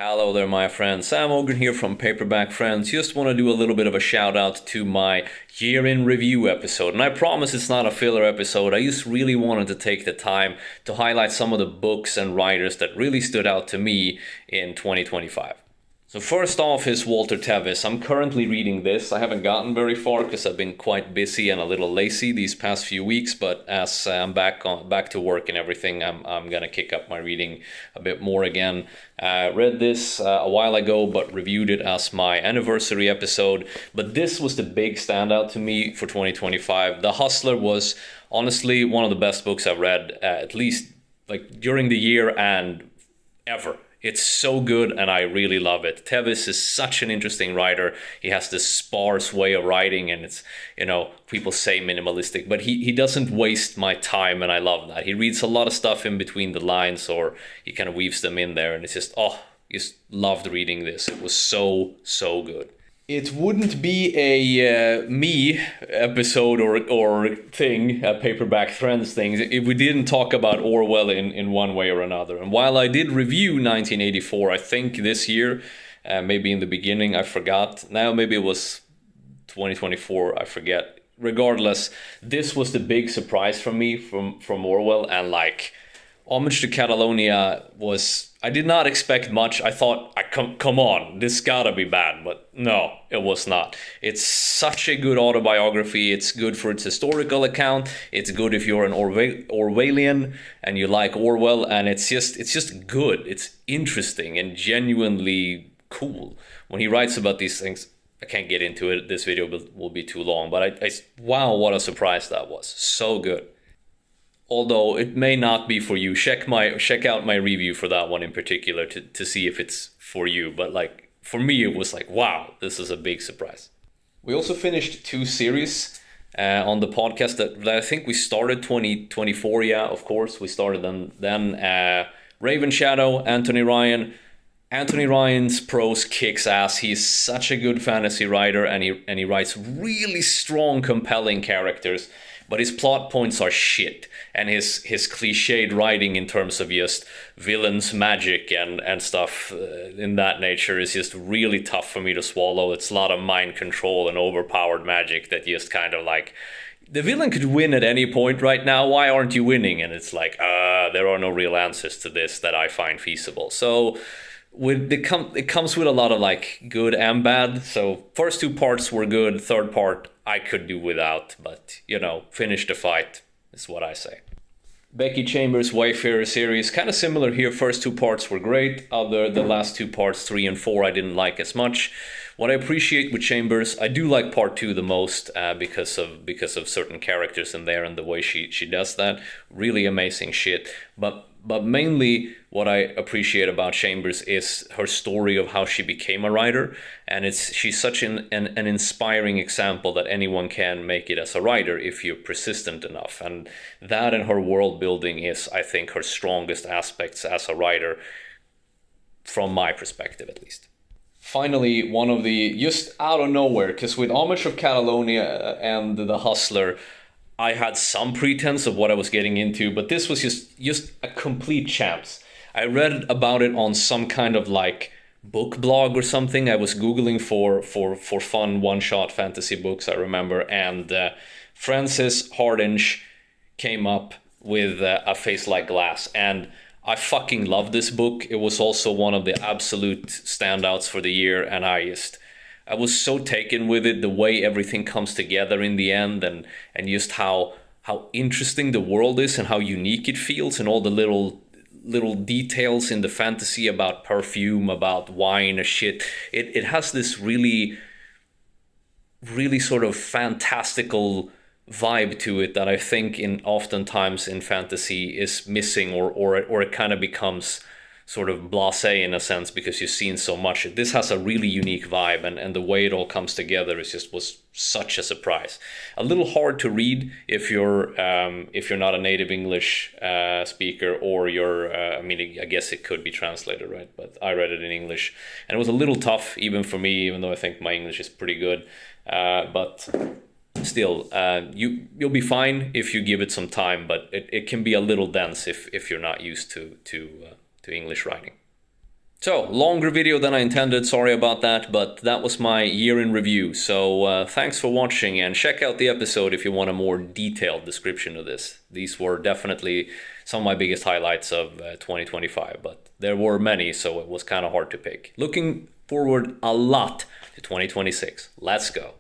Hello there, my friend. Sam Ogren here from Paperback Friends. Just want to do a little bit of a shout out to my year in review episode. And I promise it's not a filler episode. I just really wanted to take the time to highlight some of the books and writers that really stood out to me in 2025. So first off is Walter Tevis. I'm currently reading this. I haven't gotten very far because I've been quite busy and a little lazy these past few weeks. But as I'm back to work and everything, I'm gonna kick up my reading a bit more again. Read this a while ago, but reviewed it as my anniversary episode. But this was the big standout to me for 2025. The Hustler was honestly one of the best books I've read, at least like during the year and ever. It's so good and I really love it. Tevis is such an interesting writer. He has this sparse way of writing and it's, people say minimalistic, but he doesn't waste my time and I love that. He reads a lot of stuff in between the lines or he kind of weaves them in there and it's just, just loved reading this. It was so good. It wouldn't be a me episode or thing, a Paperback Friends thing, if we didn't talk about Orwell in one way or another. And while I did review 1984, I think this year, maybe in the beginning, I forgot. Now maybe it was 2024, I forget. Regardless, this was the big surprise for me from Orwell, and like Homage to Catalonia was, I did not expect much. I thought, come on, this gotta be bad, but no, it was not. It's such a good autobiography. It's good for its historical account. It's good if you're an Orwellian and you like Orwell, and it's just good. It's interesting and genuinely cool. When he writes about these things, I can't get into it. This video will be too long, but wow, what a surprise that was. So good. Although it may not be for you. Check out my review for that one in particular to see if it's for you. But like for me, it was like, wow, this is a big surprise. We also finished two series on the podcast that I think we started 2024. Yeah, of course, we started them then. Raven Shadow, Anthony Ryan. Anthony Ryan's prose kicks ass. He's such a good fantasy writer, and he writes really strong, compelling characters. But his plot points are shit, and his cliched writing in terms of just villains, magic, and stuff in that nature is just really tough for me to swallow. It's a lot of mind control and overpowered magic that just kind of like, the villain could win at any point right now. Why aren't you winning? And it's like, there are no real answers to this that I find feasible. So it comes with a lot of like good and bad. So first two parts were good. Third part I could do without, but finish the fight is what I say. Becky Chambers' Wayfarer series, kind of similar here. First two parts were great. The last two parts, 3 and 4, I didn't like as much. What I appreciate with Chambers, I do like part 2 the most because of certain characters in there and the way she does that. Really amazing shit. But mainly what I appreciate about Chambers is her story of how she became a writer. And she's such an inspiring example that anyone can make it as a writer if you're persistent enough. And that and her world building is, I think, her strongest aspects as a writer, from my perspective at least. Finally, one of the, just out of nowhere, because with Homage of Catalonia and The Hustler, I had some pretense of what I was getting into, but this was just a complete chance. I read about it on some kind of like book blog or something. I was Googling for fun one-shot fantasy books, I remember, and Frances Hardinge came up with A Face Like Glass, and I fucking love this book. It was also one of the absolute standouts for the year, and I was so taken with it, the way everything comes together in the end, and just how interesting the world is and how unique it feels, and all the little details in the fantasy about perfume, about wine and shit. It has this really, really sort of fantastical vibe to it that I think oftentimes in fantasy is missing, or it kind of becomes sort of blasé in a sense because you've seen so much. This has a really unique vibe, and the way it all comes together was such a surprise. A little hard to read if you're not a native English speaker, or I guess it could be translated, right? But I read it in English, and it was a little tough even for me, even though I think my English is pretty good. But still, you'll be fine if you give it some time, but it can be a little dense if you're not used to English writing. So, longer video than I intended, sorry about that, but that was my year in review. So, thanks for watching, and check out the episode if you want a more detailed description of this. These were definitely some of my biggest highlights of 2025, but there were many, so it was kind of hard to pick. Looking forward a lot to 2026. Let's go.